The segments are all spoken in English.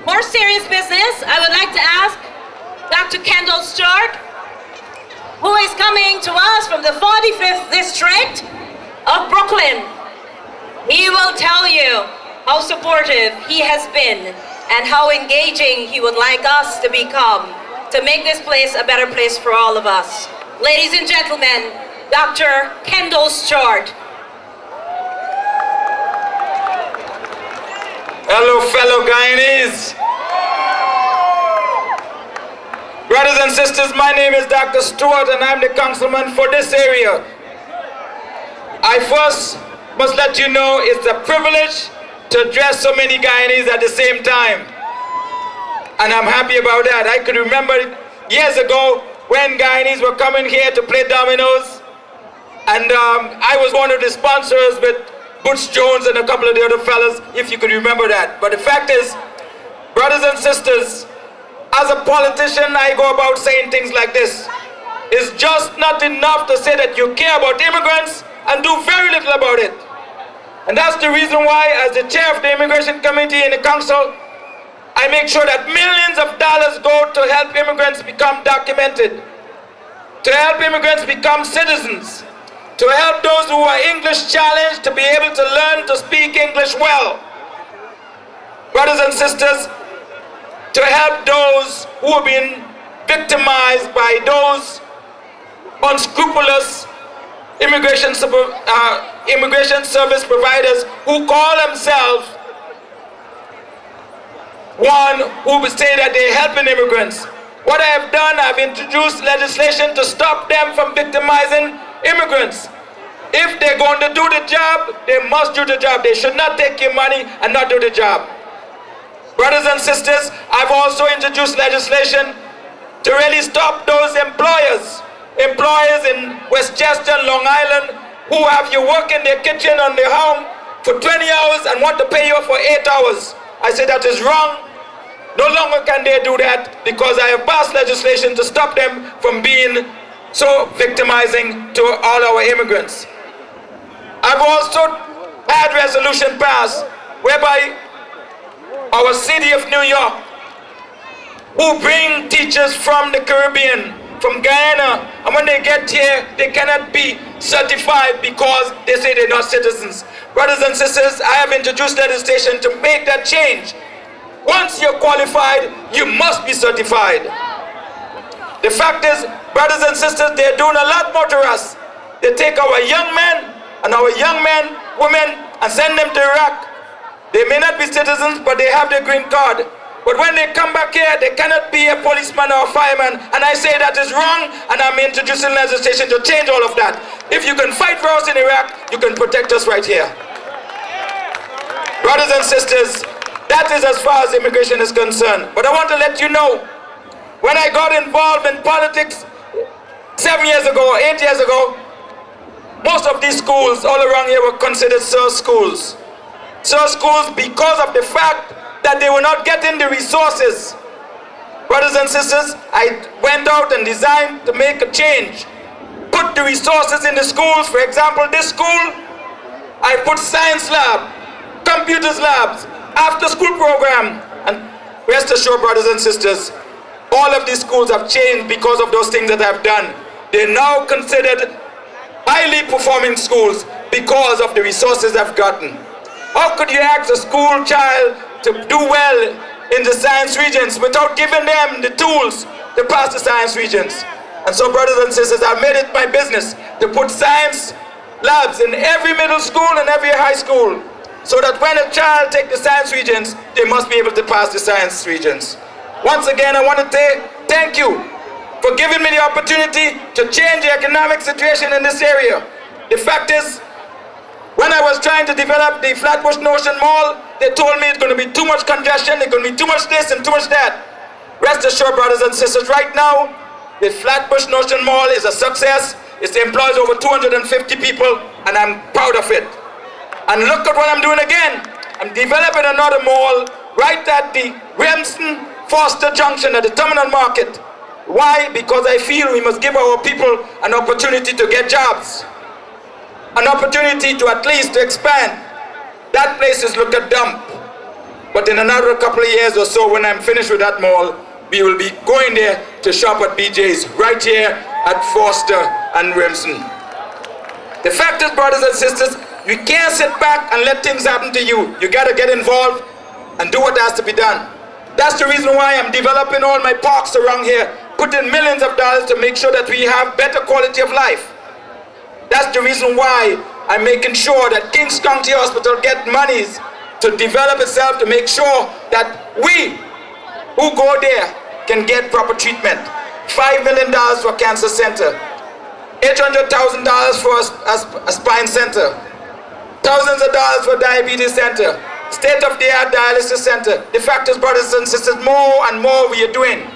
more serious business, I would like to ask Dr. Kendall Stewart, who is coming to us from the 45th District of Brooklyn. He will tell you how supportive he has been and how engaging he would like us to become to make this place a better place for all of us. Ladies and gentlemen, Dr. Kendall Stewart. Hello, fellow Guyanese. Brothers and sisters, my name is Dr. Stewart and I'm the councilman for this area. I first must let you know it's a privilege to address so many Guyanese at the same time. And I'm happy about that. I could remember years ago when Guyanese were coming here to play dominoes, and I was one of the sponsors with Butch Jones and a couple of the other fellas, if you could remember that. But the fact is, brothers and sisters, as a politician, I go about saying things like this. It's just not enough to say that you care about immigrants and do very little about it. And that's the reason why, as the chair of the Immigration Committee in the Council, I make sure that millions of dollars go to help immigrants become documented, to help immigrants become citizens, to help those who are English challenged to be able to learn to speak English well. Brothers and sisters, to help those who have been victimized by those unscrupulous immigration service providers who call themselves one who would say that they're helping immigrants. What I have done, I've introduced legislation to stop them from victimizing immigrants. If they're going to do the job, they must do the job. They should not take your money and not do the job. Brothers and sisters, I've also introduced legislation to really stop those employers in Westchester, Long Island, who have you work in their kitchen on their home for 20 hours and want to pay you for 8 hours. I say that is wrong. No longer can they do that because I have passed legislation to stop them from being so victimizing to all our immigrants. I've also had resolution passed whereby our city of New York, who bring teachers from the Caribbean, from Guyana, and when they get here, they cannot be certified because they say they're not citizens. Brothers and sisters, I have introduced legislation to make that change. Once you're qualified, you must be certified. The fact is, brothers and sisters, they're doing a lot more to us. They take our young men and our young men, women, and send them to Iraq. They may not be citizens, but they have their green card. But when they come back here, they cannot be a policeman or a fireman. And I say that is wrong, and I'm introducing legislation to change all of that. If you can fight for us in Iraq, you can protect us right here. Brothers and sisters, that is as far as immigration is concerned. But I want to let you know, when I got involved in politics 7 years ago, 8 years ago, most of these schools all around here were considered SIR schools. SIR schools because of the fact that they were not getting the resources. Brothers and sisters, I went out and designed to make a change. Put the resources in the schools. For example, this school, I put science lab, computers labs, after school program, and rest assured, brothers and sisters, all of these schools have changed because of those things that I've done. They're now considered highly performing schools because of the resources I've gotten. How could you ask a school child to do well in the science regions without giving them the tools to pass the science regions? And so, brothers and sisters, I've made it my business to put science labs in every middle school and every high school, so that when a child takes the science regions, they must be able to pass the science regions. Once again, I want to say thank you for giving me the opportunity to change the economic situation in this area. The fact is, when I was trying to develop the Flatbush Notion Mall, they told me it's going to be too much congestion, it's going to be too much this and too much that. Rest assured, brothers and sisters, right now, the Flatbush Notion Mall is a success. It employs over 250 people, and I'm proud of it. And look at what I'm doing again. I'm developing another mall right at the Remsen-Foster Junction at the Terminal Market. Why? Because I feel we must give our people an opportunity to get jobs. An opportunity to at least expand. That place is look a dump. But in another couple of years or so, when I'm finished with that mall, we will be going there to shop at BJ's right here at Foster and Remsen. The fact is, brothers and sisters, you can't sit back and let things happen to you. You gotta get involved and do what has to be done. That's the reason why I'm developing all my parks around here, putting millions of dollars to make sure that we have better quality of life. That's the reason why I'm making sure that Kings County Hospital get monies to develop itself, to make sure that we who go there can get proper treatment. $5 million for cancer center, $800,000 for a spine center, thousands of dollars for diabetes center, state-of-the-art dialysis center. The fact is, brothers and sisters, more and more we are doing.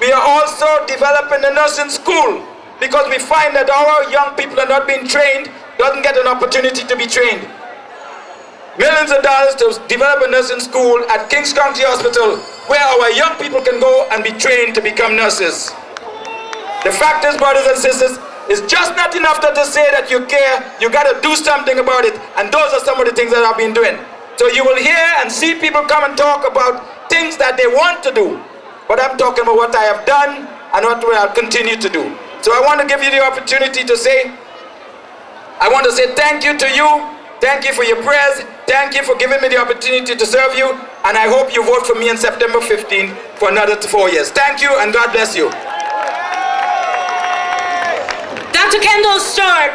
We are also developing a nursing school because we find that our young people are not being trained, doesn't get an opportunity to be trained. Millions of dollars to develop a nursing school at Kings County Hospital where our young people can go and be trained to become nurses. The fact is, brothers and sisters, it's just not enough to say that you care, you got to do something about it, and those are some of the things that I've been doing. So you will hear and see people come and talk about things that they want to do, but I'm talking about what I have done and what I'll continue to do. So I want to give you the opportunity to say, I want to say thank you to you. Thank you for your prayers. Thank you for giving me the opportunity to serve you. And I hope you vote for me on September 15th for another 4 years. Thank you and God bless you. Dr. Kendall Stewart.